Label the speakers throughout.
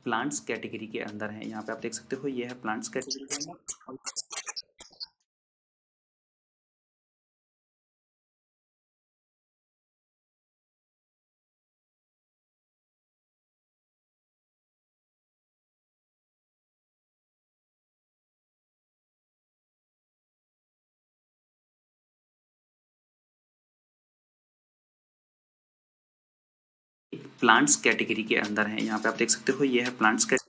Speaker 1: Plants category के अंदर है। यहाँ पे आप देख सकते हो ये है प्लांट्स कैटेगरी के अंदर। प्लांट्स कैटेगरी के अंदर है। यहाँ पे आप देख सकते हो ये है प्लांट्स कैटेगरी।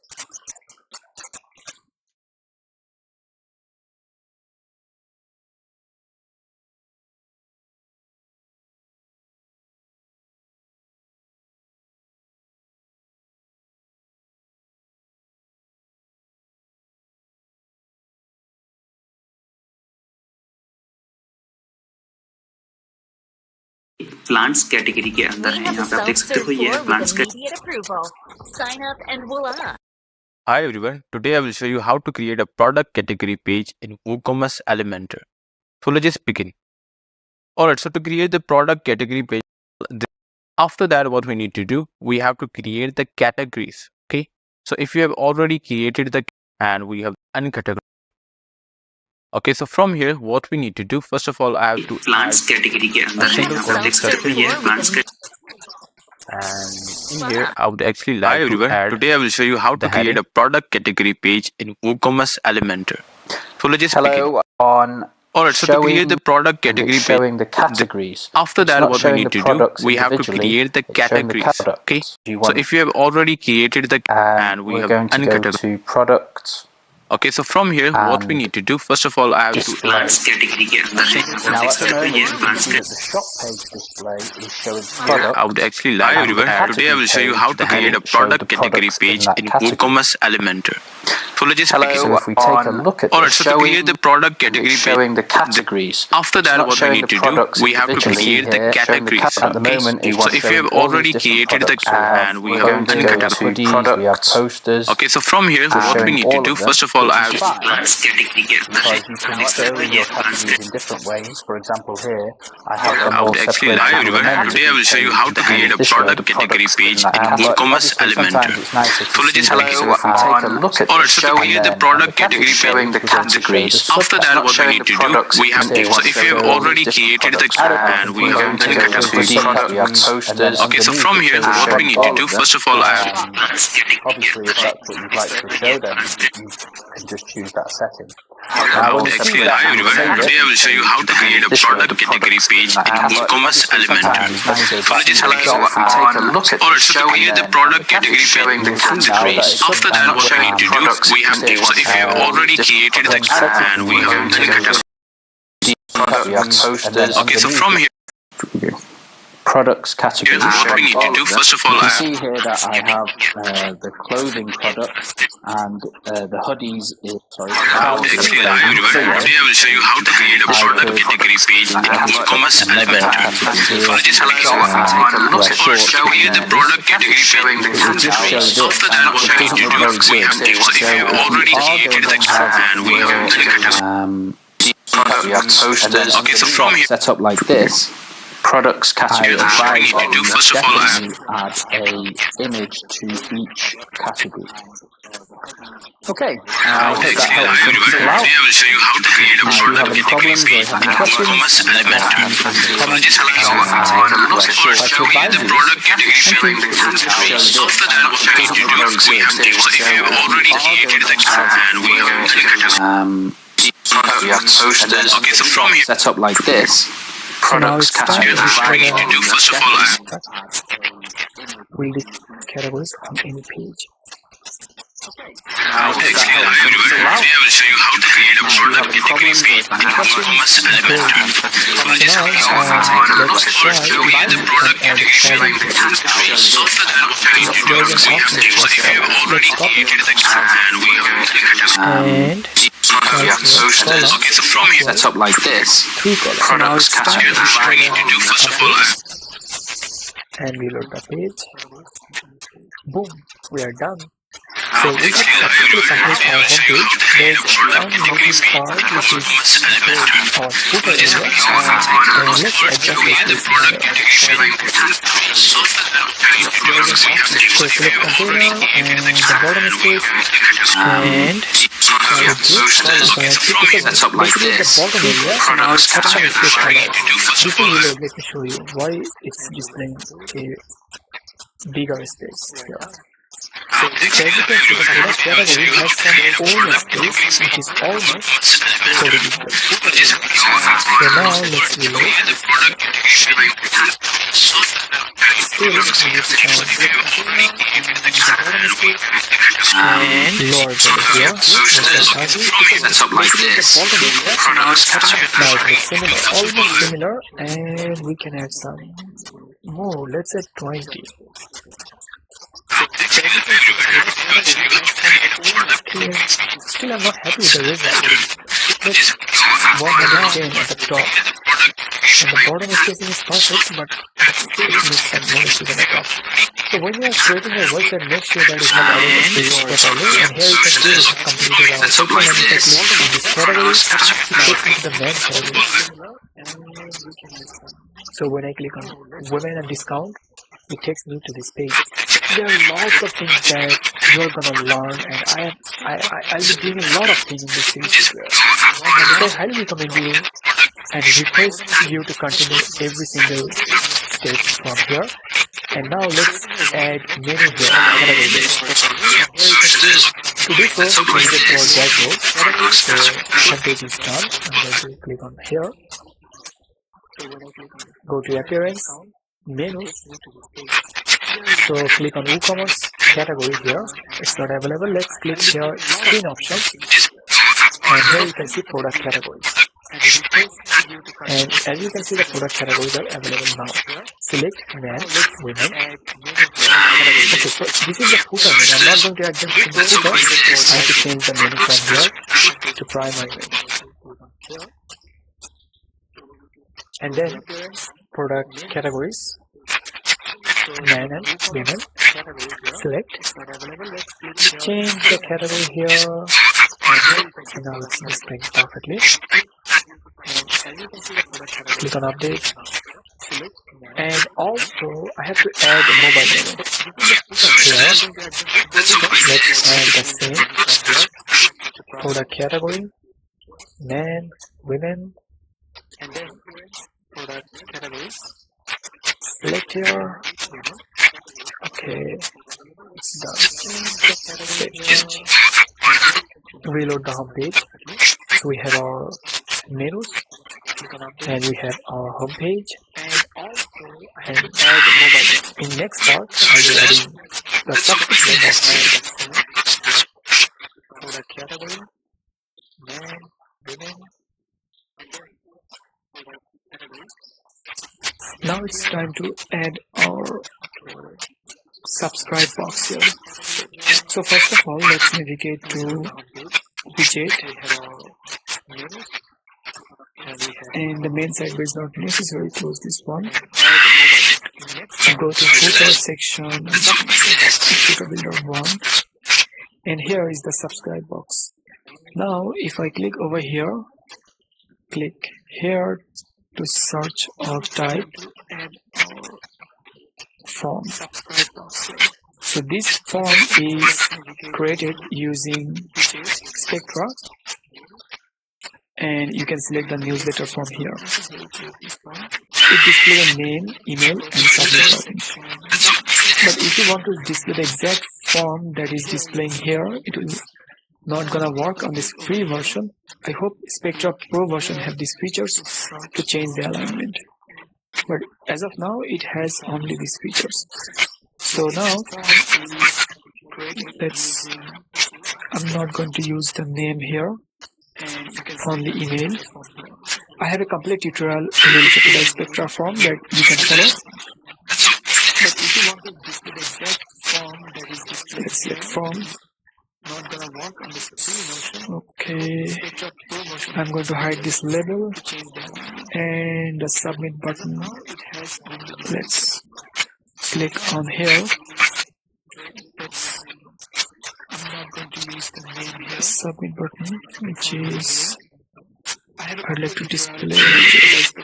Speaker 1: प्लांट्स कैटेगरी के अंदर है। यहाँ पे आप देख सकते हो ये है plants category.
Speaker 2: Sign up and voila.
Speaker 3: Hi everyone, today I will show you how to create a product category page in WooCommerce Elementor. So let's just begin. Alright, so to create the product category page, after that what we need to do, we have to create the categories. Okay, so if you have already created the and we have uncategorized. Okay, so from here what we need to do, first of all I have to
Speaker 1: plants category के अंदर है। यहाँ पे आप देख सकते हो ये है plants category.
Speaker 3: And in here, I would actually like to add. Today, I will show you how to create a product category page in WooCommerce Elementor. So let's just begin. Alright, so to create the product category
Speaker 4: showing the categories.
Speaker 3: After that, what we need to do, we have to create the categories. Okay, so if you have already created the and we have
Speaker 4: going to go to products.
Speaker 3: Okay, so from here, what we need to do, first of all, I have to
Speaker 1: plants category के अंदर है।
Speaker 4: Now at the moment, you can see that the shop page display is showing product.
Speaker 3: I would actually like everyone. Today I will show you how to create a product category page in WooCommerce Elementor. So let's just begin.
Speaker 4: So if we take a look at
Speaker 3: Alright, so to create the product category page,
Speaker 4: showing the categories.
Speaker 3: After that, what we need to do, we have to create the categories.
Speaker 4: At the moment,
Speaker 3: So if you have already created the and we have
Speaker 4: uncategorized products, we have posters.
Speaker 3: Okay, so from here, what we need to do, first of all, I have to
Speaker 1: plants category के अंदर है।
Speaker 4: You can show your categories in different ways. For example, here I have them
Speaker 3: I
Speaker 4: all
Speaker 3: would actually
Speaker 4: separated.
Speaker 3: like everyone. Today I will show you how to create a product category page in WooCommerce Elementor. So let's just begin.
Speaker 4: So if we take a look at
Speaker 3: Alright, so to create the product category page,
Speaker 4: showing the categories.
Speaker 3: after that, what we need to do, we have to. So if you have already created the and we have
Speaker 4: we have posters.
Speaker 3: Okay, so from here, what we need to do, first of all, I have
Speaker 4: Obviously, if that's what you'd like to show, then you can just choose that setting.
Speaker 3: I would actually like everyone. Today I will show you how to create a product category page in WooCommerce Elementor. So let's just begin. Alright, so to create the product category page,
Speaker 4: the categories.
Speaker 3: after that, what we need to do, we have to. So if you have already created the and we have
Speaker 4: We have posters.
Speaker 3: okay, so from here,
Speaker 4: Products category.
Speaker 3: what we need to do, first of all,
Speaker 4: You
Speaker 3: I
Speaker 4: can
Speaker 3: have
Speaker 4: see here that I have the clothing products and the hoodies. Sorry,
Speaker 3: actually like everyone. Today I will show you how to create a product category page in WooCommerce Elementor. So let's just begin. Alright, so create the product category page. After that, what we need to do, we have to. So if you have already created the and we have
Speaker 4: posters.
Speaker 3: okay, so from here,
Speaker 4: Set up like this. Products category.
Speaker 3: what we need to do, first of all, I have
Speaker 4: Add a image to each category. Okay.
Speaker 3: actually like everyone. Today I will show you how to create a product category page in WooCommerce Elementor. So let's just begin. Alright, so create the product category page. After that, what we need to do, we have to. So if you have already created the and we have
Speaker 4: posters.
Speaker 3: okay, so from here,
Speaker 4: Set up like this. Products category.
Speaker 3: what we need to do, first of all, I have
Speaker 5: Read the categories on any page.
Speaker 3: actually like everyone. Today I will show you how to create a product category page in WooCommerce Elementor. So let's just begin. Alright, so create the product category page. After that, what we need to do, we have to. So if you have already created the and we have
Speaker 5: And
Speaker 4: posters.
Speaker 3: okay, so from here,
Speaker 4: Set up like this.
Speaker 5: three colors. So now it's
Speaker 3: what we need to do, first of all, I have
Speaker 5: and we load the page. Boom, we are done. So we have successfully completed our homepage. There's one little part which is our footer area, and let's adjust the space here. So select container and the bottom space and
Speaker 1: That's up like
Speaker 5: basically the
Speaker 1: this.
Speaker 5: bottom area
Speaker 1: Products
Speaker 5: capture
Speaker 1: capture
Speaker 5: space color.
Speaker 1: to do
Speaker 5: This will let me show you why it's displaying a bigger space here. So as you can see, the product category has some own space which is almost fully displayed. So now let's reload. Still, we need to and lower the here.
Speaker 1: That's up like this. Products capture.
Speaker 5: Now it looks similar, almost similar, and we can add some more. Let's add 20. Still, I'm not happy with the result. Let's 110 at the top. And the bottom spacing is perfect, but still it needs some more issues at the top. So when you are creating a website, make sure that you have added the space properly. And here you can see we have completed our section and you can click on this category, it takes me to the main category. So when I click on women and discount, it takes me to this page. There are lots of things that you're gonna learn, and I'll be doing a lot of things in this series. So I highly recommend you and request you to continue every single step from here. And now let's add menu here. To do so, we get our dashboard. So homepage is done. I'm going to click on here. Go to appearance, menus. So click on WooCommerce category here. It's not available. Let's click here screen options. And here you can see product categories. And as you can see, the product categories are available now. Select men, women. Okay, so this is the footer menu. I'm not going to add them to the footer. I have to change the menu from here to primary menu. And then product categories, men and women. Select, change the category here, and now it's displaying perfectly. Click on update, and also I have to add a mobile menu here. Let's add the same product category, men, women, and then product categories. Select here. Okay, it's done. Save. Reload the home page. So we have our menus, and we have our home page, and add mobile. In next part, I will add the subscription box. Product category, men, women. Now it's time to add our subscribe box here. So first of all, let's navigate to widget, and the main side is not necessary. Close this one. Go to footer section, footer builder 1, and here is the subscribe box. Now if I click over here, click here to search or type form. So this form is created using Spectra, and you can select the newsletter from here. It displays a name, email, and submit button. But if you want to display the exact form that is displaying here, it will not gonna work on this free version. I hope Spectra Pro version have these features to change the alignment. But as of now, it has only these features. So now, I'm not going to use the name here, only email. I have a complete tutorial related to the Spectra form that you can follow. But if you want to display the exact form that is displayed, let's select form. Not gonna work on this free version. Okay, I'm going to hide this label and the submit button. Let's click on here. submit button, which is I'd like to display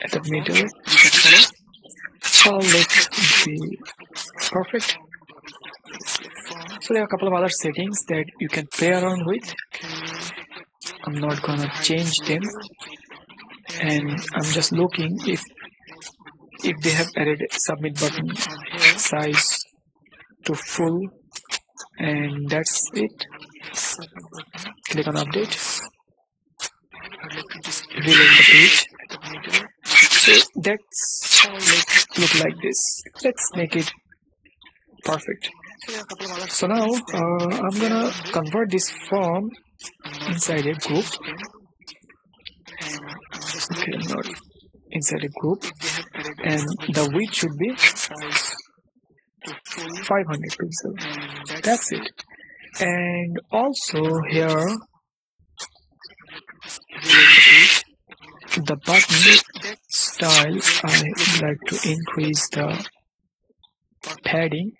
Speaker 5: at the middle. So let be perfect. So there are a couple of other settings that you can play around with. I'm not gonna change them, and I'm just looking if they have added submit button size to full, and that's it. Click on update, reload the page. So that's how it look like this. Let's make it perfect. So now I'm gonna convert this form inside a group. Okay, not inside a group, and the width should be 500 pixels. That's it. And also here the button style, I like to increase the padding.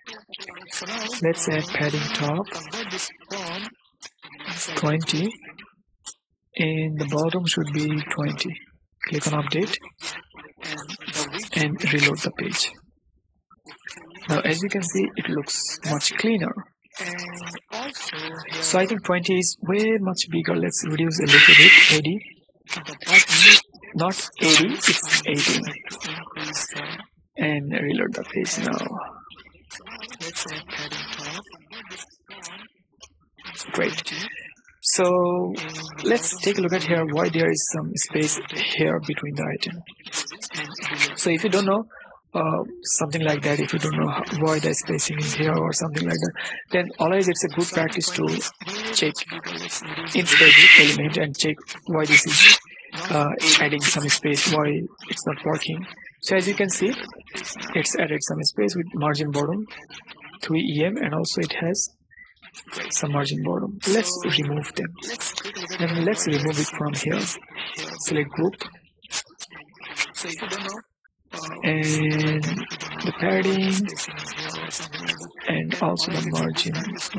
Speaker 5: Let's add padding top 20, and the bottom should be 20. Click on update and reload the page. Now as you can see, it looks much cleaner. So I think 20 is way much bigger. Let's reduce a little bit. 80, not 80, it's 18. And reload the page now. Great. So let's take a look at here why there is some space here between the item. So if you don't know something like that, if you don't know why the spacing is here or something like that, then always it's a good practice to check inside the element and check why this is adding some space, why it's not working. So as you can see, it's added some space with margin bottom 3 EM, and also it has some margin bottom. Let's remove them, and let's remove it from here. Select group, and the padding and also the margin,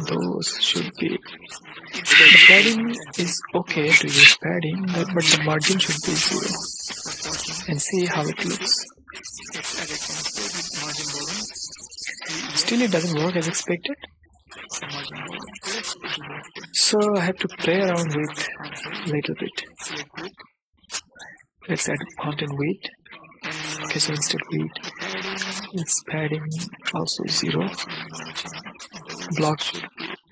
Speaker 5: those should be, the padding is okay to use padding, but the margin should be 0, and see how it looks. Still it doesn't work as expected, so I have to play around with a little bit. Let's add content weight. Okay, so instead weight, it's padding also 0. Block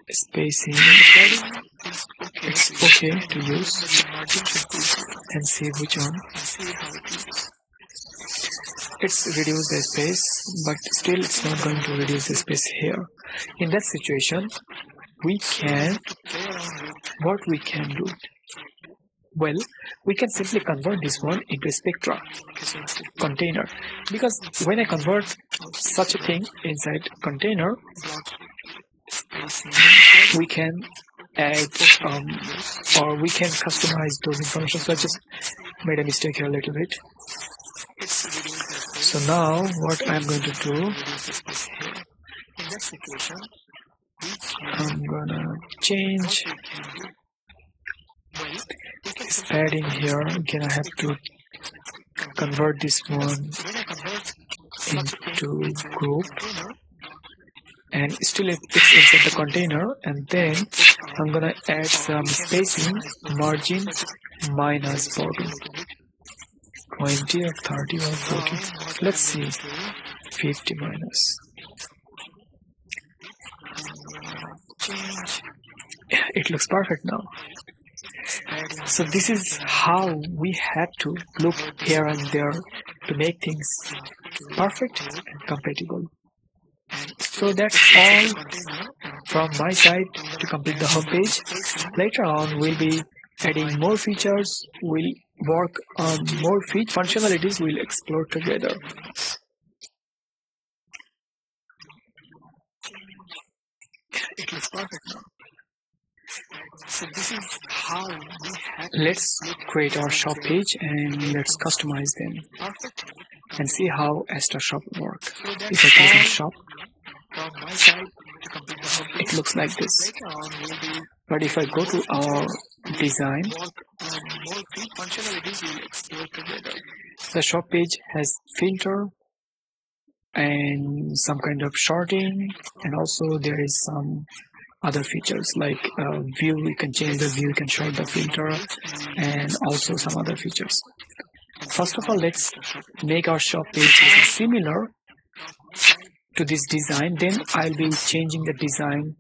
Speaker 5: spacing, it's okay to use, and see which one. It's reduced the space, but still it's not going to reduce the space here. In that situation, what we can do? Well, we can simply convert this one into a spectra container, because when I convert such a thing inside container, we can add or we can customize those information. So I just made a mistake here a little bit. So now what I'm going to do, I'm gonna change this padding here. Again, I have to convert this one into group, and still it's inside the container, and then I'm gonna add some spacing, margin minus bottom 20 or 30 or 40. Let's see, 50 minus. It looks perfect now. So this is how we have to look here and there to make things perfect and compatible. So that's all from my side to complete the home page. Later on we'll be adding more features, we'll work on more functionalities we'll explore together. It looks perfect now. So this is how we have. Let's create our shop page and let's customize them and see how Astra Shop works. If I click on shop, it looks like this. But if I go to our design, the shop page has filter and some kind of sorting, and also there is some other features like view. You can change the view, you can sort the filter, and also some other features. First of all, let's make our shop page similar to this design. Then I'll be changing the design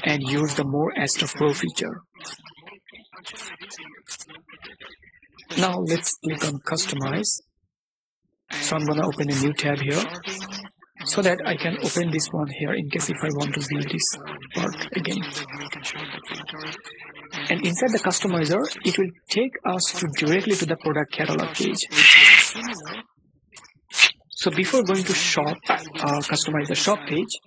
Speaker 5: and use the more Astra Pro feature. Now let's click on customize. So I'm gonna open a new tab here so that I can open this one here in case if I want to view this part again. And inside the customizer, it will take us directly to the product catalog page. So before going to shop, customize the shop page,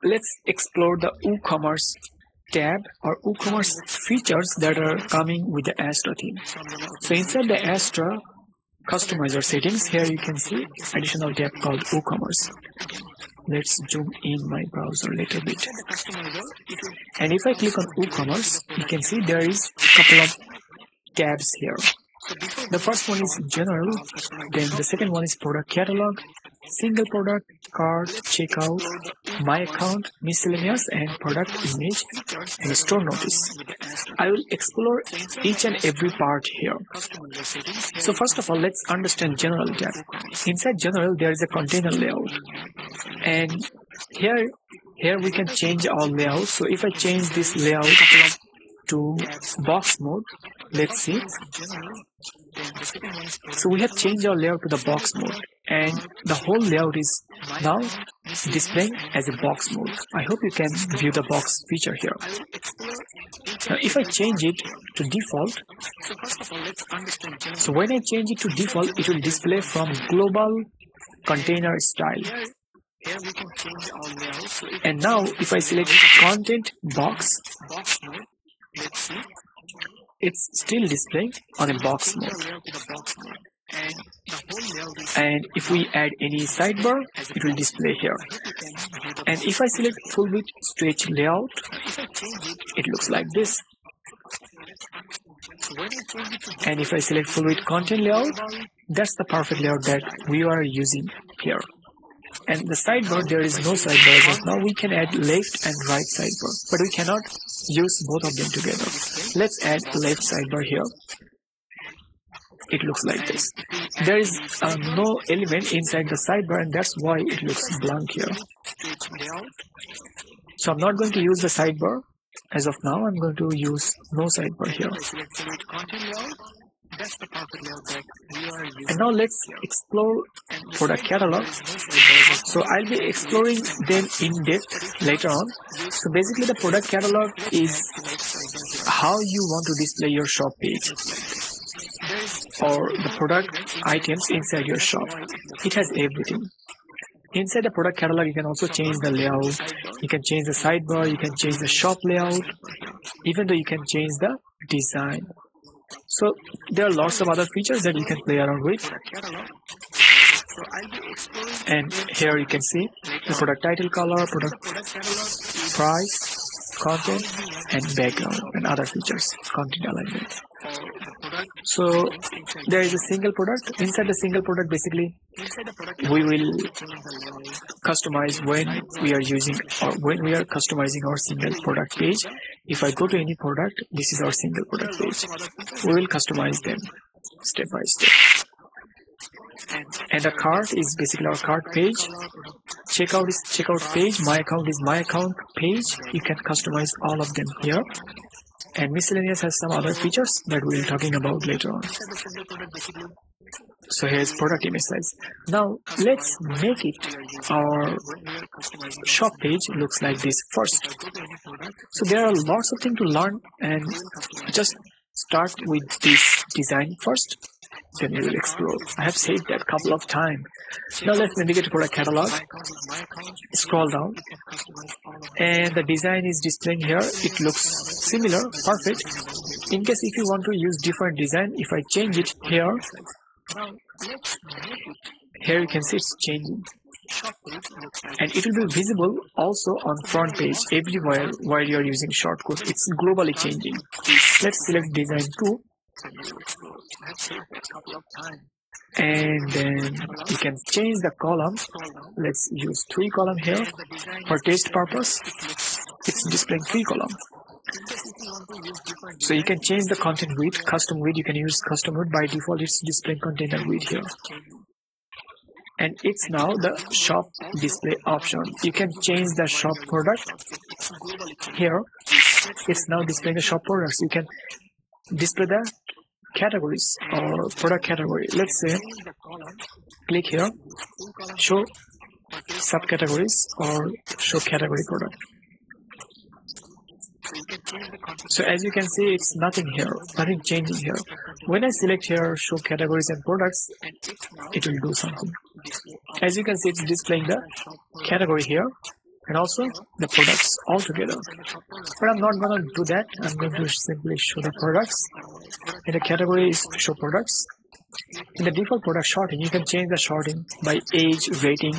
Speaker 5: let's explore the WooCommerce tab or WooCommerce features that are coming with the Astra theme. So inside the Astra customizer settings, here you can see additional tab called WooCommerce. Let's zoom in my browser a little bit. And if I click on WooCommerce, you can see there is a couple of tabs here. The first one is general, then the second one is product catalog, single product, cart, checkout, my account, miscellaneous, and product image, and store notice. I will explore each and every part here. So first of all, let's understand general tab. Inside general, there is a container layout, and here we can change our layout. So if I change this layout to box mode, let's see. So we have changed our layout to the box mode, and the whole layout is now displaying as a box mode. I hope you can view the box feature here. Now if I change it to default, so when I change it to default, it will display from global container style. And now if I select content box, it's still displaying on a box mode. And if we add any sidebar, it will display here. And if I select full width stretch layout, it looks like this. And if I select full width content layout, that's the perfect layout that we are using here. And the sidebar, there is no sidebar as of now. We can add left and right sidebar, but we cannot use both of them together. Let's add left sidebar here. It looks like this. There is no element inside the sidebar, and that's why it looks blank here. So I'm not going to use the sidebar as of now. I'm going to use no sidebar here. And now let's explore product catalog. So I'll be exploring them in depth later on. So basically the product catalog is how you want to display your shop page or the product items inside your shop. It has everything. Inside the product catalog, you can also change the layout, you can change the sidebar, you can change the shop layout, even though you can change the design. So there are lots of other features that you can play around with. And here you can see the product title color, product price, content, and background, and other features, content alignment. So there is a single product. Inside the single product, basically we will customize when we are using or when we are customizing our single product page. If I go to any product, this is our single product page. We will customize them step by step. And the cart is basically our cart page. Checkout is checkout page. My account is my account page. You can customize all of them here. And miscellaneous has some other features that we'll be talking about later on. So here's product image size. Now let's make it our shop page looks like this first. So there are lots of things to learn, and just start with this design first, then we will explore. I have said that a couple of times. Now let's navigate to product catalog. Scroll down, and the design is displaying here. It looks similar, perfect. In case if you want to use different design, if I change it here, you can see it's changing. and it will be visible also on front page everywhere while you are using shortcut. It's globally changing. Let's select design 2, and then you can change the column. Let's use 3 column here for test purpose. It's displaying 3 column. So you can change the content width, custom width. You can use custom width. By default it's displaying content and width here, and it's now the shop display option. You can change the shop product here. It's now displaying the shop products. You can display the categories or product category. Let's say click here, show subcategories or show category product. So as you can see, it's nothing here, nothing changing here. When I select here show categories and products, it will do something. As you can see, it's displaying the category here and also the products all together. But I'm not going to do that. I'm going to simply show the products. In the category is show products. In the default product sorting, you can change the sorting by age, rating,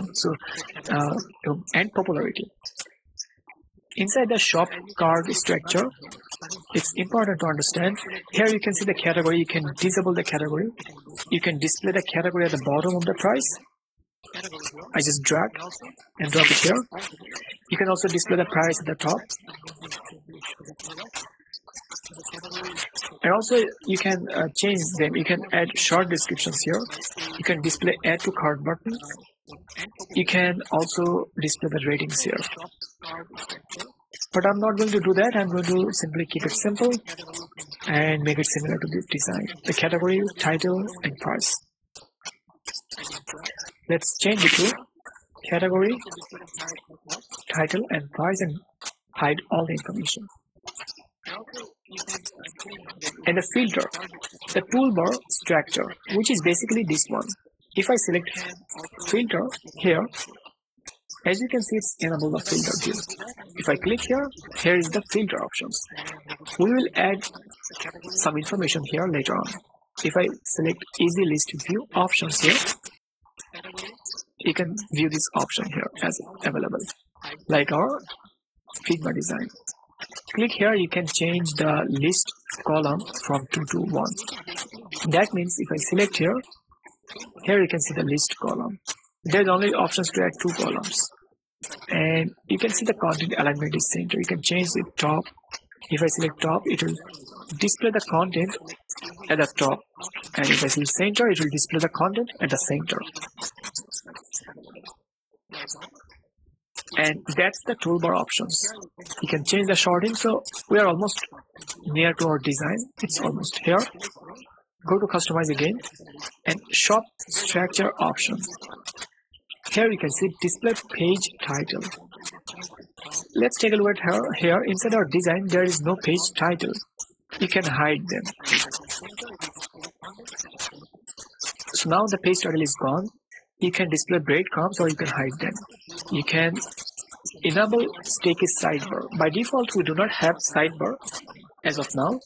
Speaker 5: and popularity. Inside the shop card structure, it's important to understand. Here you can see the category. You can disable the category. You can display the category at the bottom of the price. I just drag and drop it here. You can also display the price at the top. And also you can change them. You can add short descriptions here. You can display add to cart button. You can also display the ratings here. But I'm not going to do that. I'm going to simply keep it simple and make it similar to this design. The category, title, and price. Let's change it to category, title, and price, and hide all the information. And the filter, the toolbar structure, which is basically this one. If I select filter here, as you can see, it's enable the filter view. If I click here, here is the filter options. We will add some information here later on. If I select easy list view options here, you can view this option here as available, like our Figma design. Click here, you can change the list column from 2 to 1. That means if I select here you can see the list column. There's only options to add 2 columns. And you can see the content alignment is center. You can change the top. If I select top, it will display the content at the top. And if I select center, it will display the content at the center. And that's the toolbar options. You can change the sorting. So we are almost near to our design. It's almost here. Go to customize again and shop structure option. Here you can see display page title. Let's take a look at here. Inside our design, there is no page title. You can hide them. So now the page title is gone. You can display breadcrumbs or you can hide them. You can enable sticky sidebar. By default, we do not have sidebar as of now.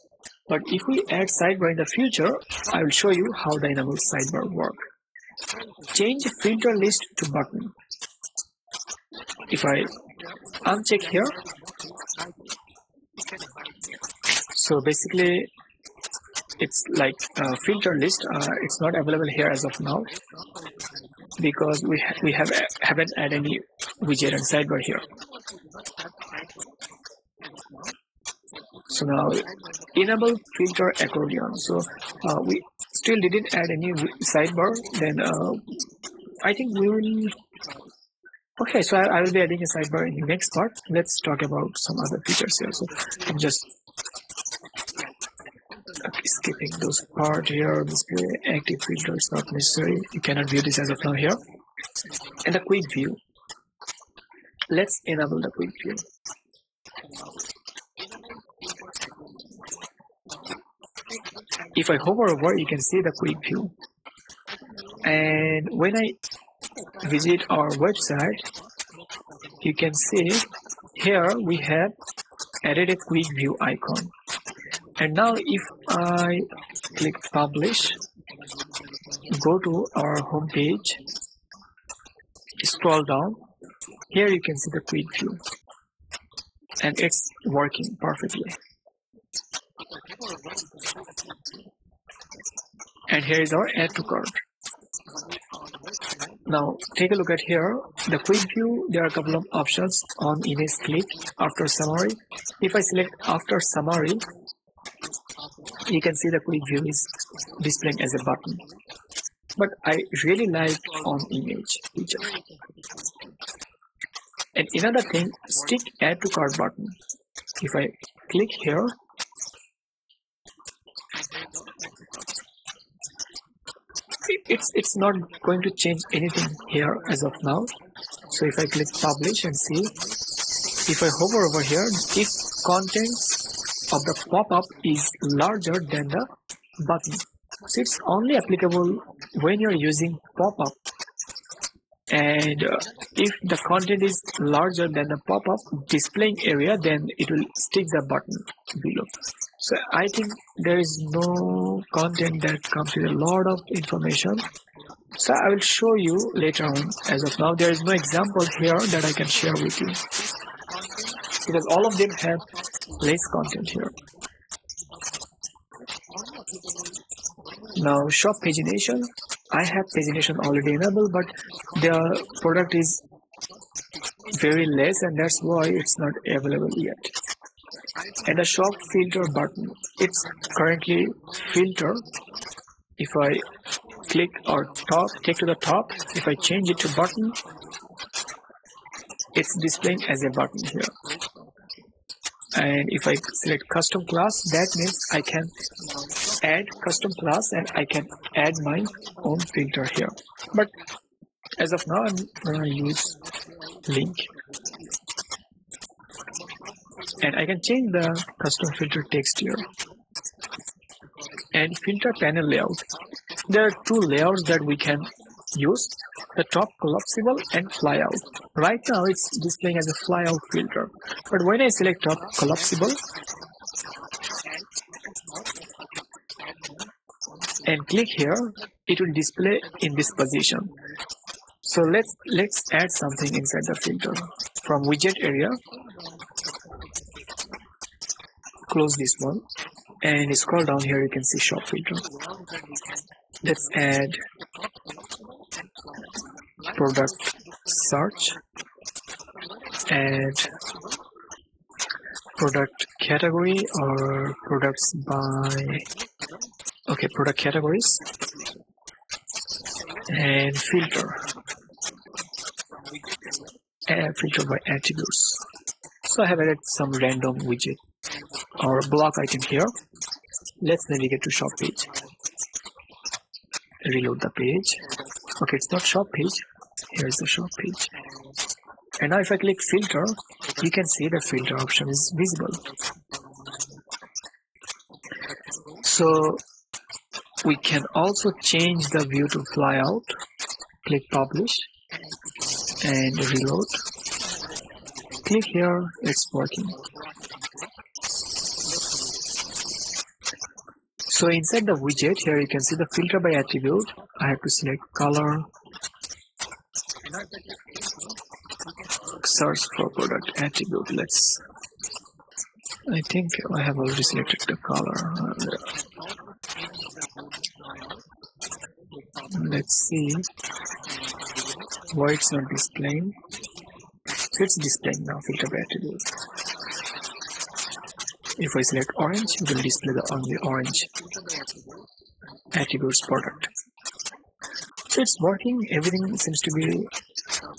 Speaker 5: But if we add sidebar in the future, I will show you how the enable sidebar work. Change filter list to button. If I uncheck here, so basically it's like a filter list. It's not available here as of now because we haven't added any widget and sidebar here. So now enable filter accordion. So we still didn't add any sidebar. Then I think we will. Okay, so I will be adding a sidebar in the next part. Let's talk about some other features here. So I'm just skipping those part here. Display active filter is not necessary. You cannot view this as of now here. And the quick view. Let's enable the quick view. If I hover over, you can see the quick view. And when I visit our website, you can see here we have added a quick view icon. And now if I click publish, go to our home page, scroll down, here you can see the quick view, and it's working perfectly. And here is our add to cart. Now take a look at here, the quick view. There are a couple of options on image click, after summary. If I select after summary, you can see the quick view is displaying as a button. But I really like on image feature. And another thing, stick add to cart button. If I click here, it's not going to change anything here as of now. So if I click publish and see, if I hover over here, if contents of the pop-up is larger than the button. So it's only applicable when you're using pop-up, and if the content is larger than the pop-up displaying area, then it will stick the button below. So I think there is no content that comes with a lot of information. So I will show you later on. As of now, there is no example here that I can share with you, because all of them have less content here. Now shop pagination, I have pagination already enabled, but the product is very less, and that's why it's not available yet. And the shop filter button, it's currently filter. If I click or take to the top, if I change it to button, it's displaying as a button here. And if I select custom class, that means I can add custom class and I can add my own filter here. But as of now, I'm going to use link. And I can change the custom filter text here. And filter panel layout. There are two layouts that we can use, the top collapsible and flyout. Right now it's displaying as a flyout filter, but when I select top collapsible and click here, it will display in this position. So let's add something inside the filter. From widget area, close this one and scroll down here, you can see shop filter. Let's add product search, add product category or products by, okay, product categories, and filter, and filter by attributes. So I have added some random widget or block item here. Let's navigate to shop page. Reload the page. Okay, it's not shop page. Here is the shop page. And now if I click filter, you can see the filter option is visible. So we can also change the view to flyout. Click publish and reload. Click here, it's working. So inside the widget here, you can see the filter by attribute. I have to select color, search for product attribute. I think I have already selected the color. Let's see why it's not displaying. It's displaying now, filter by attribute. If I select orange, it will display the only orange attributes product. So it's working, everything seems to be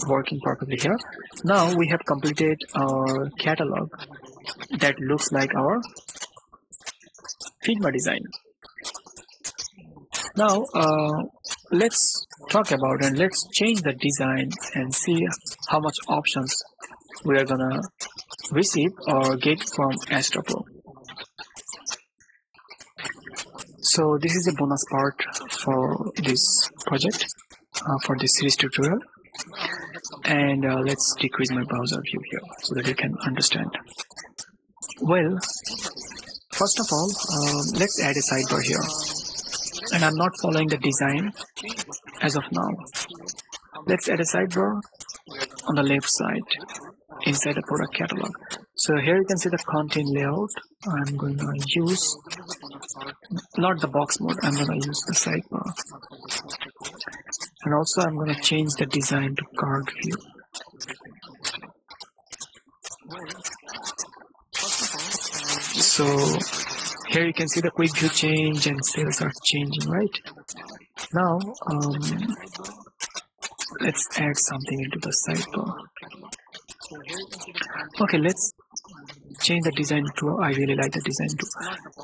Speaker 5: working perfectly here. Now we have completed our catalog that looks like our Figma design. Now let's talk about and let's change the design and see how much options we are gonna receive or get from Astra Pro. So this is a bonus part for this project, for this series tutorial. And let's decrease my browser view here so that you can understand. Well, first of all, let's add a sidebar here. And I'm not following the design as of now. Let's add a sidebar. on the left side inside the product catalog. So here you can see the content layout. I'm going to use not the box mode, I'm going to use the sidebar. And also I'm going to change the design to card view. So here you can see the quick view change and sales are changing, right? Now let's add something into the sidebar. Okay, let's change the design to, I really like the design too,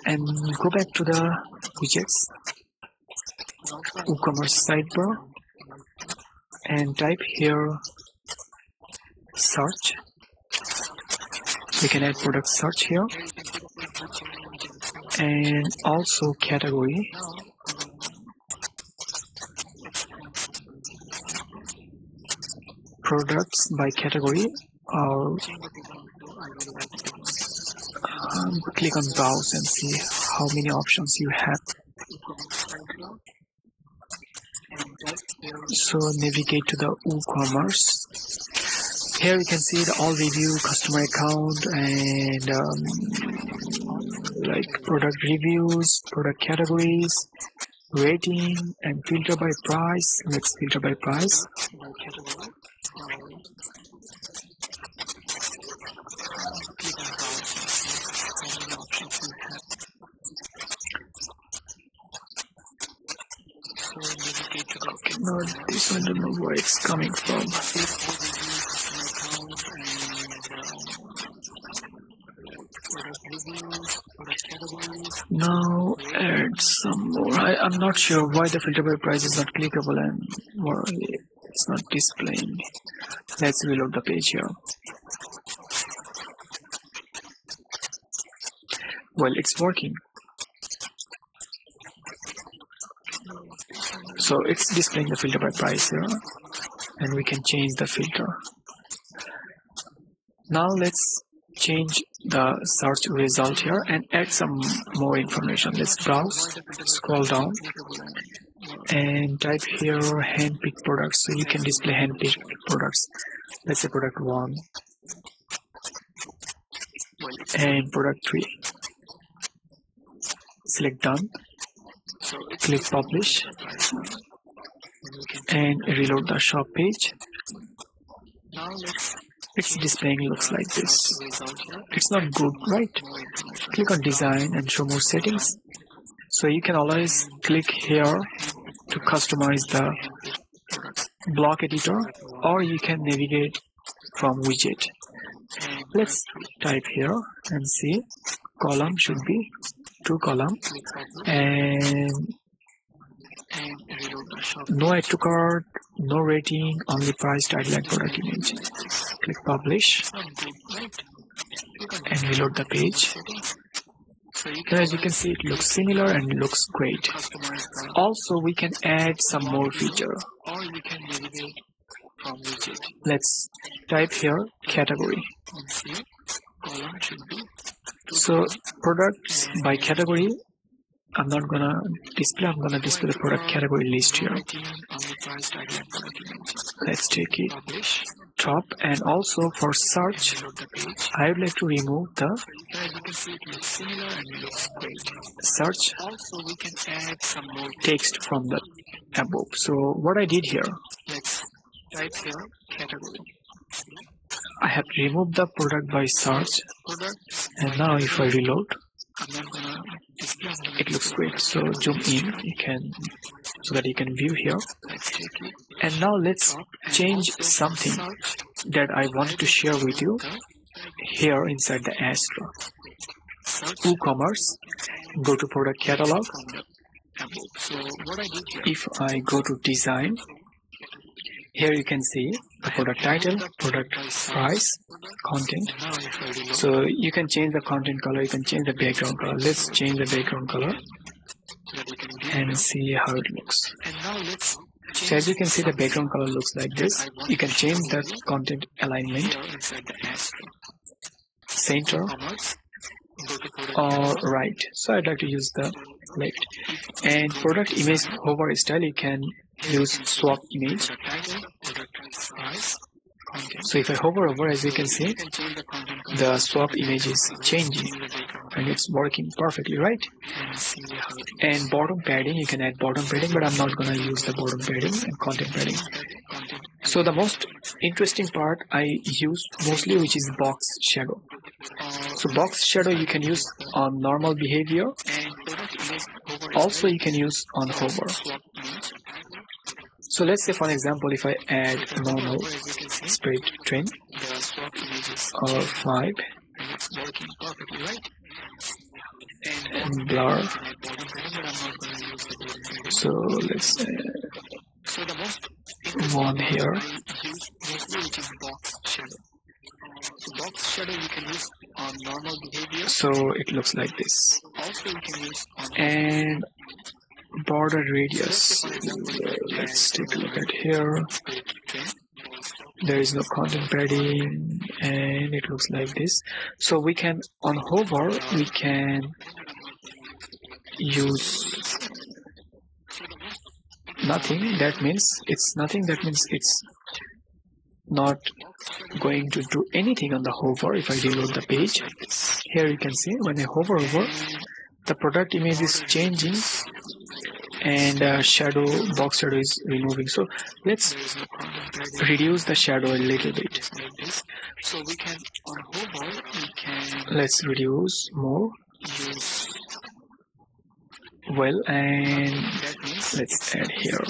Speaker 5: and go back to the widgets, WooCommerce sidebar, and type here search. We can add product search here, and also category. Products by category, or click on browse and see how many options you have. So navigate to the WooCommerce. Here you can see the all review, customer account, and like product reviews, product categories, rating, and filter by price. Let's filter by price. Okay, no, this one, I don't know where it's coming from. Now add some more. I'm not sure why the filter by price is not clickable and more it's not displaying. Let's reload the page here. Well, it's working. So it's displaying the filter by price here, and we can change the filter. Now let's change the search result here and add some more information. Let's browse, scroll down, and type here handpicked products. So you can display handpicked products. Let's say product 1 and product 3. Select done, click publish, and reload the shop page. It's displaying looks like this. It's not good, right? Click on design and show more settings. So you can always click here to customize the block editor, or you can navigate from widget. Let's type here and see. Column should be 2 column, and no add to cart, no rating, only price, title, and product image. Click publish and reload the page. And as you can see, it looks similar and it looks great. Also, we can add some more feature. Let's type here category. So products by category, I'm not gonna display, I'm gonna display the product category list here. Let's take it top, and also for search, I would like to remove the search text from the above. So what I did here, type here category. I have removed the product by search, and now if I reload, it looks great. So zoom in, you can, so that you can view here. And now let's change something that I wanted to share with you here inside the Astro. WooCommerce, go to product catalog. If I go to design, here you can see the product title, product price, content. So you can change the content color, you can change the background color. Let's change the background color and see how it looks. So as you can see, the background color looks like this. You can change the content alignment, center, or right. So I'd like to use the left. And product image hover style, you can use swap image, So if I hover over, as you can see, the swap image is changing and it's working perfectly, right? And bottom padding, you can add bottom padding, but I'm not gonna use the bottom padding and content padding. So the most interesting part I use mostly, which is box shadow. So box shadow you can use on normal behavior. Also you can use on hover. So let's say, for example, if I add normal spread trend or 5 and blur. So let's say 1 here. So it looks like this. And border radius, let's take a look at here. There is no content padding and it looks like this. So we can, on hover, we can use nothing. That means it's nothing. That means it's not going to do anything on the hover. If I reload the page, here you can see when I hover over, the product image is changing and box shadow is removing. So let's reduce the shadow a little bit. So we can, on hover, let's reduce more. Well, and let's add here.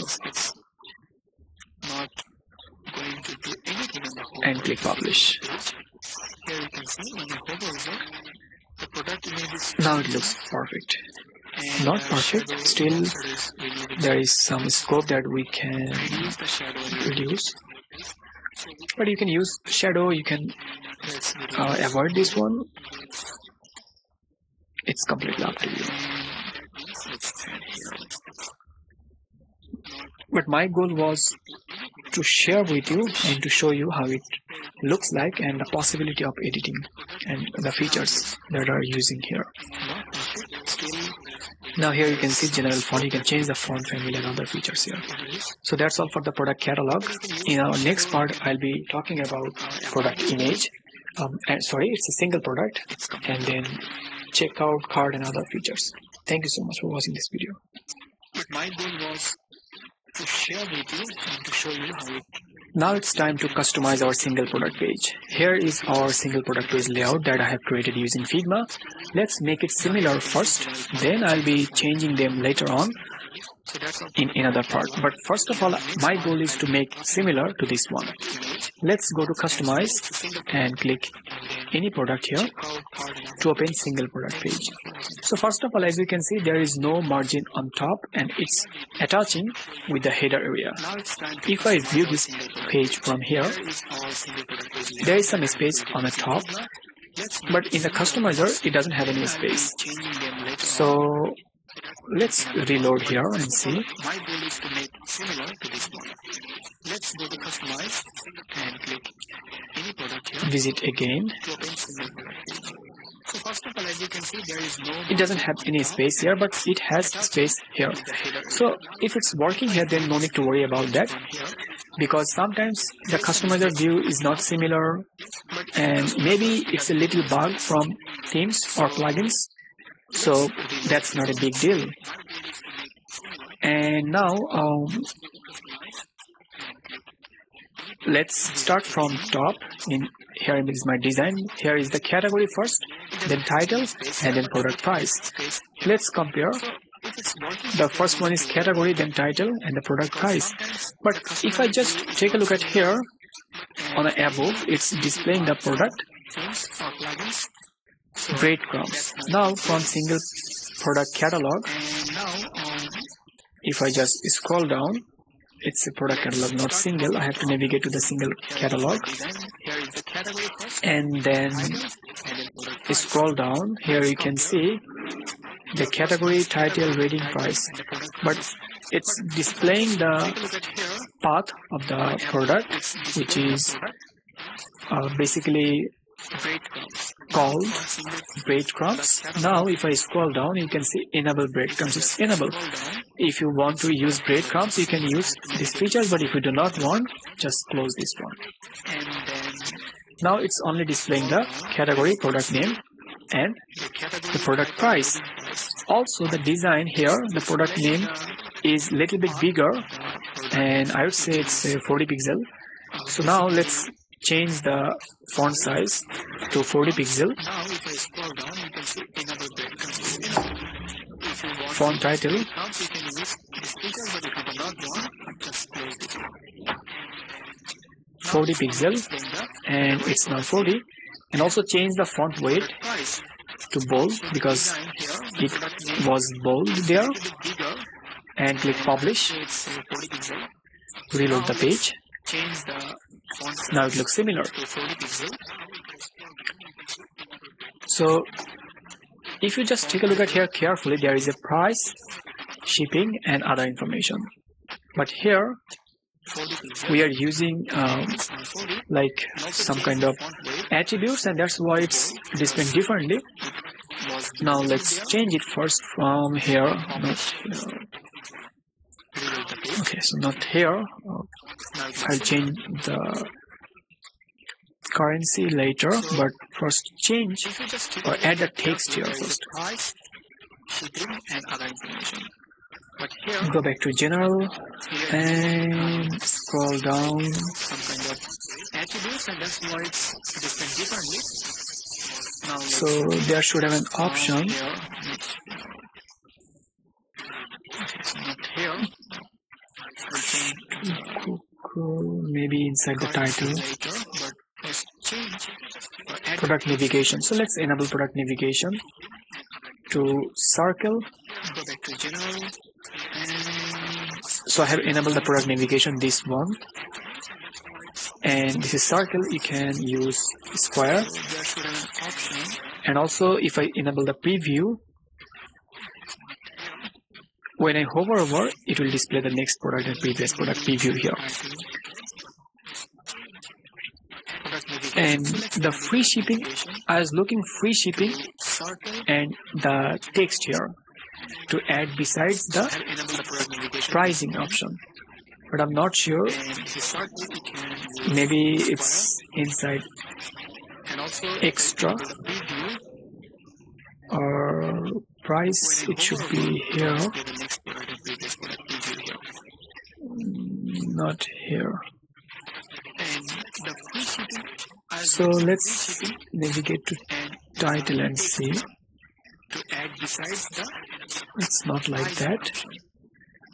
Speaker 5: And click publish. Now it looks perfect. Not perfect, still there is some scope that we can reduce. But you can use shadow, you can avoid this one. It's completely up to you. But my goal was to share with you and to show you how it looks like and the possibility of editing and the features that are using here. Now here you can see general font. You can change the font family and other features here. So that's all for the product catalog. In our next part, I'll be talking about product image. It's a single product, and then checkout, card, and other features. Thank you so much for watching this video. My goal was to share with you and to show you how it. Now it's time to customize our single product page. Here is our single product page layout that I have created using Figma. Let's make it similar first, then I'll be changing them later on in another part. But first of all, my goal is to make similar to this one. Let's go to customize and click any product here to open single product page. So first of all, as you can see, there is no margin on top and it's attaching with the header area. If I view this page from here, there is some space on the top, but in the customizer, it doesn't have any space. So let's reload here and see. My goal is to make similar to this one. Let's go to customize and click any product here. Visit again. So first of all, as you can see, there is no. It doesn't have any space here, but it has space here. So if it's working here, then no need to worry about that, because sometimes the customizer view is not similar, and maybe it's a little bug from themes or plugins. So that's not a big deal. And now let's start from top. Here is my design. Here is the category first, then title, and then product price. Let's compare. The first one is category, then title, and the product price. But if I just take a look at here on the above, it's displaying the product breadcrumbs. Now from single product catalog, if I just scroll down, it's a product catalog, not single. I have to navigate to the single catalog and then scroll down. Here you can see the category, title, rating, price, but it's displaying the path of the product, which is basically called breadcrumbs. Now if I scroll down, you can see enable breadcrumbs. It's enable. If you want to use breadcrumbs, you can use these features, but if you do not want, just close this one. Now it's only displaying the category, product name, and the product price. Also the design here, the product name is little bit bigger, and I would say it's 40 pixel. So now let's change the font size to 40 pixel. Font title, $40 pixel, and it's now 40. And also change the font weight to bold because it was bold there, and click publish. Reload the page. Now it looks similar. So if you just take a look at here carefully, there is a price, shipping, and other information. But here we are using like some kind of attributes, and that's why it's displaying differently. Now let's change it first from here. Okay, so not here. I'll change the currency later, but first change or add a text here first. Go back to general and scroll down. So there should have an option. Maybe inside the title. Product navigation. So let's enable product navigation to circle. So I have enabled the product navigation, this one, and this is circle. You can use square, and also if I enable the preview, when I hover over, it will display the next product and previous product preview here. And the free shipping, I was looking free shipping and the text here to add besides the pricing option, but I'm not sure. Maybe it's inside extra or price. It should be here, not here. So let's navigate to title and see. It's not like that.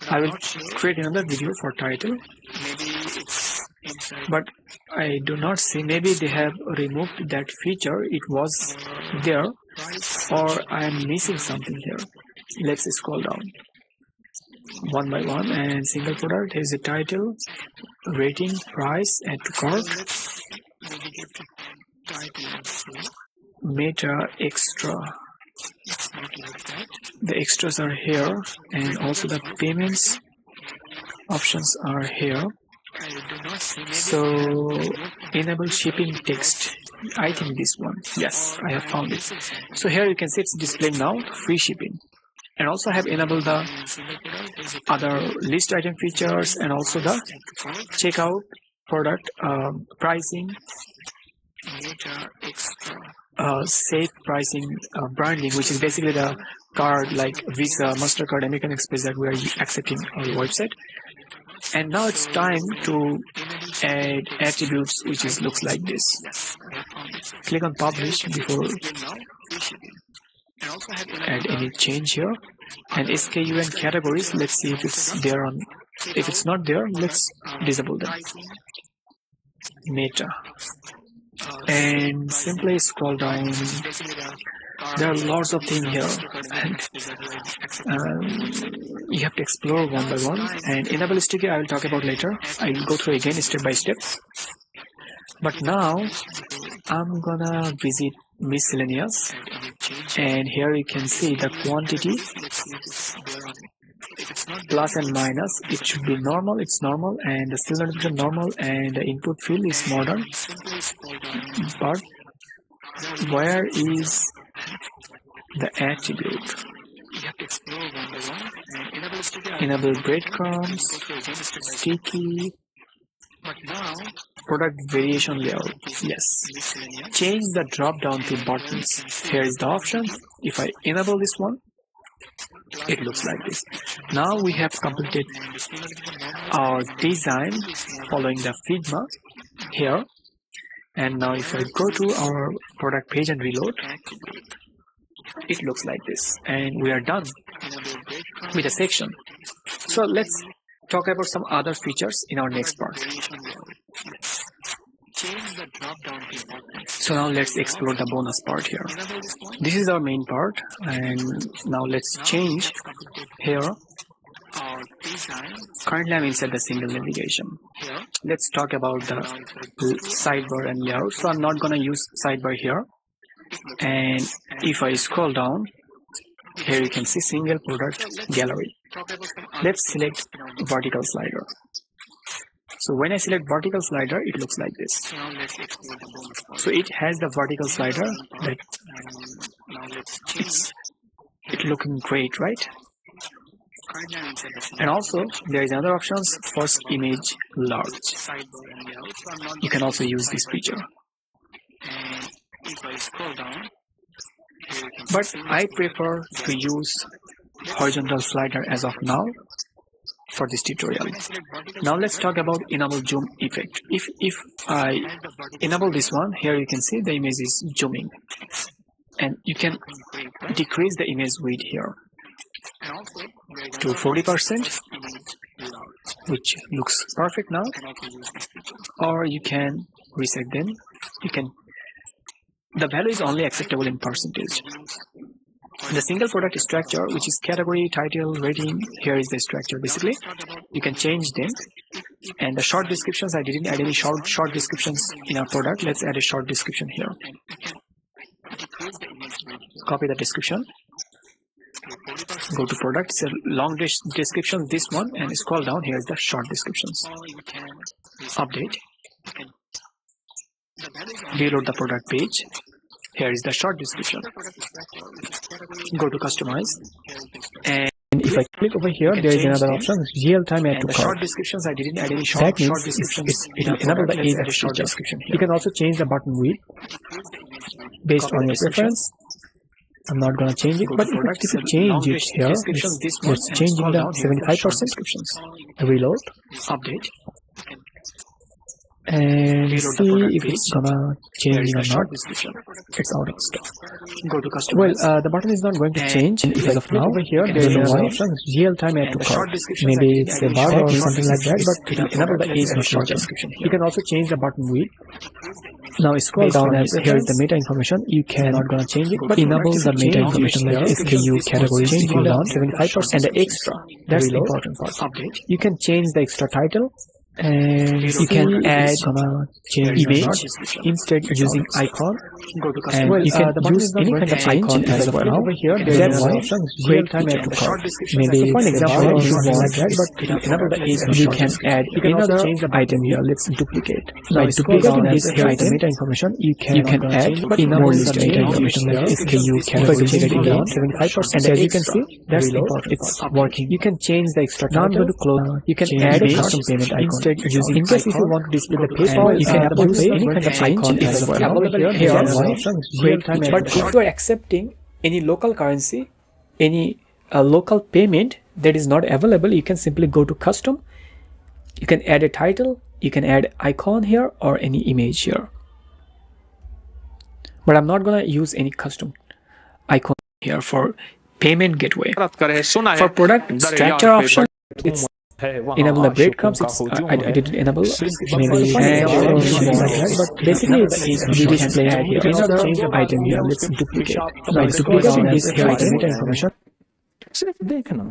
Speaker 5: I will create another video for title, but I do not see. Maybe they have removed that feature. It was there, or I am missing something here. Let's scroll down one by one, and single product. Here's the title, rating, price, add to cart, meta, extra. The extras are here, and also the payments options are here. So enable shipping text. I think this one. Yes, I have found it. So here you can see it's displaying now free shipping. And also I have enabled the other list item features and also the checkout, product, pricing, safe pricing, branding, which is basically the card like Visa, MasterCard, American Express that we are accepting on the website. And now it's time to add attributes, which looks like this. Click on publish before add any change here, and SKU and categories. Let's see if it's there on. If it's not there, let's disable them. Meta, and simply scroll down. There are lots of things here, and you have to explore one by one. And enable sticky I will talk about later. I will go through again step by step. But now I'm gonna visit miscellaneous, and here you can see the quantity plus and minus. It should be normal, it's normal, and the still notification normal, and the input field is modern. But where is the attribute? Enable breadcrumbs, sticky, Product variation layout. Yes. Change the drop down to buttons. Here is the option. If I enable this one, it looks like this. Now we have completed our design following the Figma here. And now if I go to our product page and reload, it looks like this. And we are done with the section. So let's talk about some other features in our next part. So now let's explore the bonus part here. This is our main part, and now let's change here. Currently I'm inside the single navigation. Let's talk about the sidebar and layout. So I'm not gonna use sidebar here. And if I scroll down, here you can see single product gallery. Let's select vertical slider. So when I select vertical slider, it looks like this. So it has the vertical slider that it's looking great, right? And also there is another options, first image large. You can also use this feature. But I prefer to use horizontal slider as of now for this tutorial. Now let's talk about enable zoom effect. If I enable this one, here you can see the image is zooming, and you can decrease the image width here to 40%, which looks perfect now, or you can reset them. The value is only acceptable in percentage. The single product structure, which is category, title, rating, here is the structure basically. You can change them. And the short descriptions, I didn't add any short descriptions in our product. Let's add a short description here. Copy the description. Go to product, it's a long description, this one, and scroll down, here is the short descriptions. Update. Reload the product page. Here is the short description. Go to customize, and if I click over here, there is another option, real-time add to cart. Short descriptions, I didn't add any short descriptions. It will enable the age of short description here. You can also change the button width based on your preference. I'm not gonna change it, but if you change it here, let's change it down 75%. Reload, update, and see if it's gonna change or not. It's out of stock. Go to customer. Well, the button is not going to change as of now. Over here, there is another option, real-time add to cart. Maybe it's a bar or something like that, but it will enable the age of short description. You can also change the button width. Now scroll down, as here is the meta information. You can not gonna change it, but enable the meta information like SKU, category, if you want, 75%, and the extra. That's the important part. Update. You can change the extra title. And you can add image instead using icon, and you can use any kind of icon as well. Over here, there is one option, real-time add to cart. Maybe for an example, you want like that, but enable the age you can add another item here. Let's duplicate. By duplicating this here is the meta information. You can add more list meta information like SKU, category, 75%. And as you can see, that's important. It's working. You can change the extra title. Now I'm going to close. You can add a custom payment icon. Using in case if you want to display the PayPal, you can use any kind of icon as well. But if you are accepting any local currency, any local payment that is not available, you can simply go to custom. You can add a title, you can add icon here or any image here. But I'm not gonna use any custom icon here for payment gateway. For product structure option, it's enable the breadcrumbs. I didn't enable maybe but basically it's display here. Another item here. Let's duplicate. Now duplicating this here is meta information.
Speaker 6: सिर्फ देखना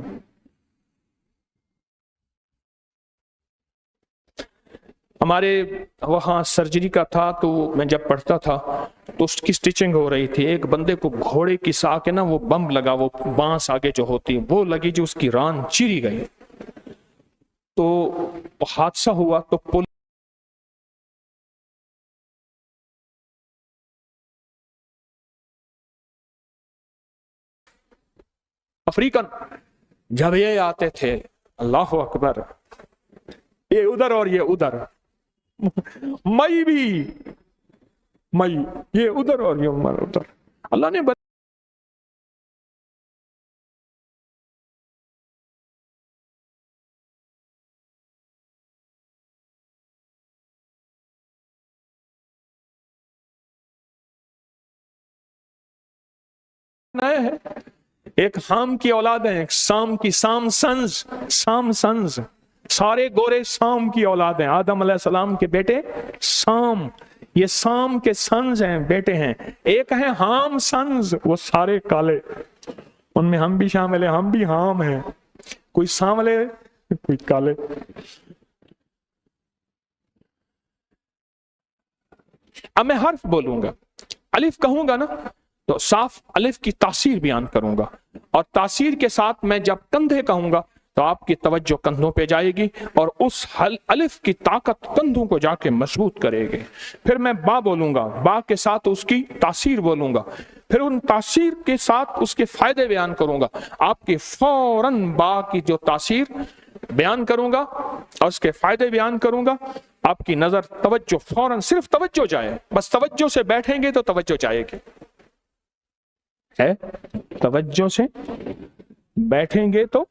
Speaker 6: हमारे वहाँ surgery का था, तो मैं जब पढ़ता था तो उसकी स्टिचिंग हो रही थी। एक बंदे को घोड़े की साख है ना, वो बम लगा, वो बांस आगे जो होती है वो लगी, जो उसकी रान चिरी गई। तो हादसा हुआ तो पुल अफ्रीकन जब ये आते थे, अल्लाह अकबर, ये उधर और ये उधर, مئی بھی، مئی یہ ادھر اور یہ عمر ادھر. اللہ نے بنایا ہے. ایک حام کی اولاد ہے، ایک سام کی، سام سنز، سارے گورے سام کی اولاد ہیں. آدم علیہ السلام کے بیٹے سام، یہ سام کے سنز ہیں، بیٹے ہیں. ایک ہیں حام سنز، وہ سارے کالے، ان میں ہم بھی شامل ہیں، ہم بھی حام ہیں، کوئی سانولے کوئی کالے. اب میں حرف بولوں گا، الف کہوں گا نا تو صاف الف کی تاثیر بیان کروں گا، اور تاثیر کے ساتھ میں جب کندھے کہوں گا تو آپ کی توجہ کندھوں پہ جائے گی، اور اس الف کی طاقت کندھوں کو جا کے مضبوط کرے گی. پھر میں با بولوں گا، با کے ساتھ اس کی تاثیر بولوں گا، پھر ان تاثیر کے ساتھ اس کے فائدے بیان کروں گا. آپ کی فوراً با کی جو تاثیر بیان کروں گا اور اس کے فائدے بیان کروں گا، آپ کی نظر توجہ فوراً، صرف توجہ جائے، بس توجہ سے بیٹھیں گے تو توجہ جائے گی، ہے توجہ سے بیٹھیں گے تو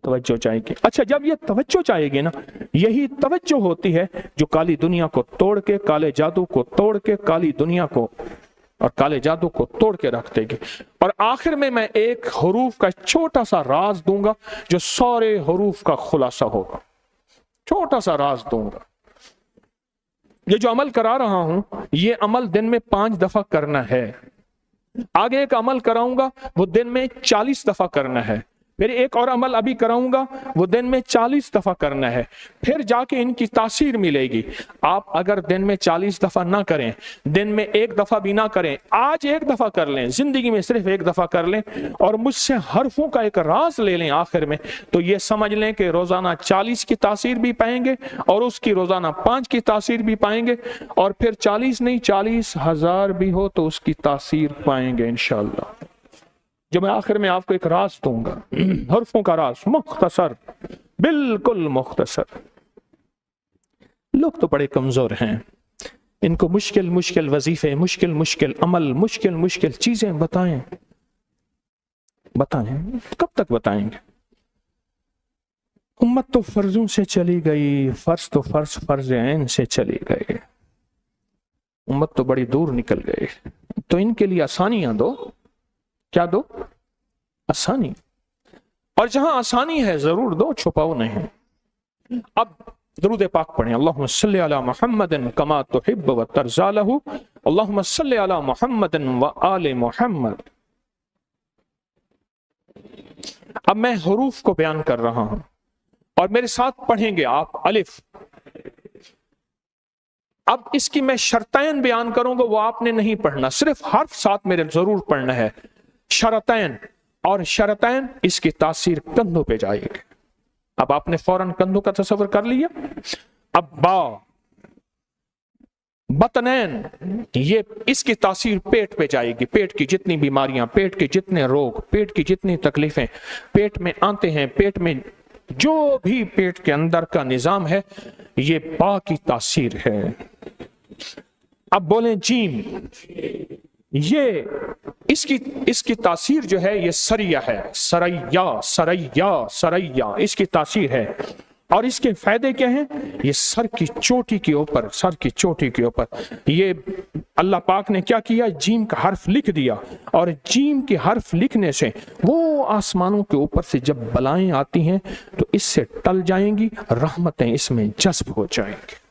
Speaker 6: توجہ چاہیے گی. اچھا، جب یہ توجہ چاہیے گی نا، یہی توجہ ہوتی ہے جو کالی دنیا کو توڑ کے، کالے جادو کو توڑ کے، کالی دنیا کو اور کالے جادو کو توڑ کے رکھ دے گی. اور آخر میں ایک حروف کا چھوٹا سا راز دوں گا جو سارے حروف کا خلاصہ ہوگا. چھوٹا سا راز دوں گا. یہ جو عمل کرا رہا ہوں، یہ عمل دن میں 5 دفعہ کرنا ہے. آگے ایک عمل کراؤں گا، وہ دن میں 40 دفعہ کرنا ہے. پھر ایک اور عمل ابھی کراؤں گا، وہ دن میں 40 دفعہ کرنا ہے. پھر جا کے ان کی تاثیر ملے گی. آپ اگر دن میں 40 دفعہ نہ کریں، دن میں 1 دفعہ بھی نہ کریں، آج 1 دفعہ کر لیں، زندگی میں صرف 1 دفعہ کر لیں، اور مجھ سے حرفوں کا ایک راز لے لیں آخر میں، تو یہ سمجھ لیں کہ روزانہ 40 کی تاثیر بھی پائیں گے، اور اس کی روزانہ 5 کی تاثیر بھی پائیں گے، اور پھر 40 نہیں 40,000 بھی ہو تو اس کی تاثیر پائیں گے انشاءاللہ. جو میں آخر میں آپ کو ایک راز دوں گا، حرفوں کا راز، مختصر، بالکل مختصر. لوگ تو بڑے کمزور ہیں، ان کو مشکل وظیفے، مشکل عمل، مشکل چیزیں بتائیں. کب تک بتائیں گے؟ امت تو فرضوں سے چلی گئی، فرض تو فرض عین سے چلی گئے. امت تو بڑی دور نکل گئے. تو ان کے لیے آسانیاں دو. کیا دو؟ آسانی. اور جہاں آسانی ہے ضرور دو، چھپاؤ نہیں. اب درود پاک پڑھیں. اللہم صلی علی محمد کما تحب و ترضی لہ، اللہم صلی علی محمد و آل محمد. اب میں حروف کو بیان کر رہا ہوں اور میرے ساتھ پڑھیں گے آپ. الف. اب اس کی میں شرطین بیان کروں گا، وہ آپ نے نہیں پڑھنا، صرف حرف ساتھ میرے ضرور پڑھنا ہے. شرطین. اور شرطین اس کی تاثیر کندھوں پہ جائے گی. اب آپ نے فوراً کندھوں کا تصور کر لیا. اب با. بطنین، یہ اس کی تاثیر پیٹ پہ جائے گی. پیٹ کی جتنی بیماریاں، پیٹ کے جتنے روگ، پیٹ کی جتنی تکلیفیں پیٹ میں آتے ہیں، پیٹ میں جو بھی پیٹ کے اندر کا نظام ہے، یہ با کی تاثیر ہے. اب بولیں جیم. یہ اس کی تاثیر جو ہے یہ سریہ ہے. سریا اس کی تاثیر ہے. اور اس کے فائدے کیا ہیں؟ یہ سر کی چوٹی کے اوپر یہ اللہ پاک نے کیا کیا؟ جیم کا حرف لکھ دیا، اور جیم کے حرف لکھنے سے وہ آسمانوں کے اوپر سے جب بلائیں آتی ہیں تو اس سے ٹل جائیں گی، رحمتیں اس میں جذب ہو جائیں گی.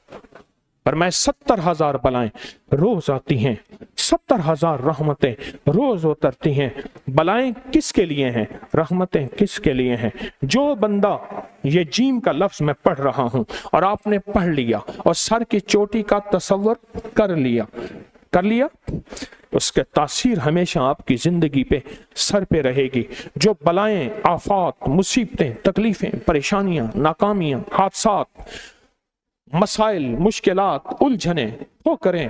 Speaker 6: فرمائے 70,000 بلائیں روز آتی ہیں، 70,000 رحمتیں روز اترتی ہیں. بلائیں کس کے لیے ہیں؟ رحمتیں کس کے لیے ہیں؟ جو بندہ یہ جیم کا لفظ میں پڑھ رہا ہوں اور آپ نے پڑھ لیا اور سر کی چوٹی کا تصور کر لیا، اس کے تاثیر ہمیشہ آپ کی زندگی پہ، سر پہ رہے گی. جو بلائیں، آفات، مصیبتیں، تکلیفیں، پریشانیاں، ناکامیاں، حادثات، مسائل، مشکلات، الجھنے وہ کریں،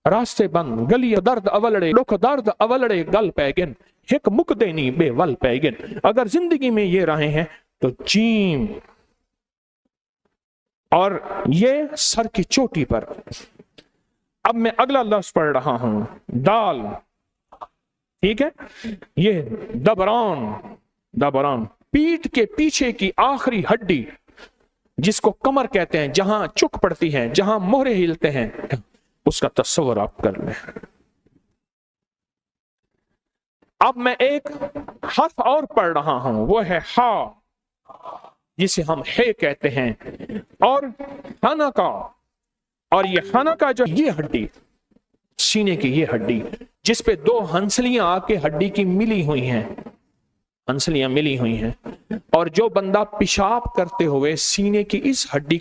Speaker 6: راستے بند، گلی درد اولڑے، لوک درد اولڑے گل پیگن، ایک مک دینی بے ول پیگن. اگر زندگی میں یہ رہے ہیں تو جیم اور یہ سر کی چوٹی پر. اب میں اگلا لفظ پڑھ رہا ہوں دال. ٹھیک ہے, یہ دبران پیٹھ کے پیچھے کی آخری ہڈی جس کو کمر کہتے ہیں, جہاں چک پڑتی ہے, جہاں مہرے ہلتے ہیں, اس کا تصور آپ کر لیں. اب میں ایک حرف اور پڑھ رہا ہوں, وہ ہے ہا, جسے ہم ہے کہتے ہیں, اور ہانا کا. اور یہ ہانا کا جو یہ ہڈی, سینے کی یہ ہڈی جس پہ دو ہنسلیاں آ کے ہڈی کی ملی ہوئی ہیں, ہنسلیاں ملی ہوئی ہیں, اور جو بندہ پیشاب کرتے ہوئے سینے کی اس ہڈی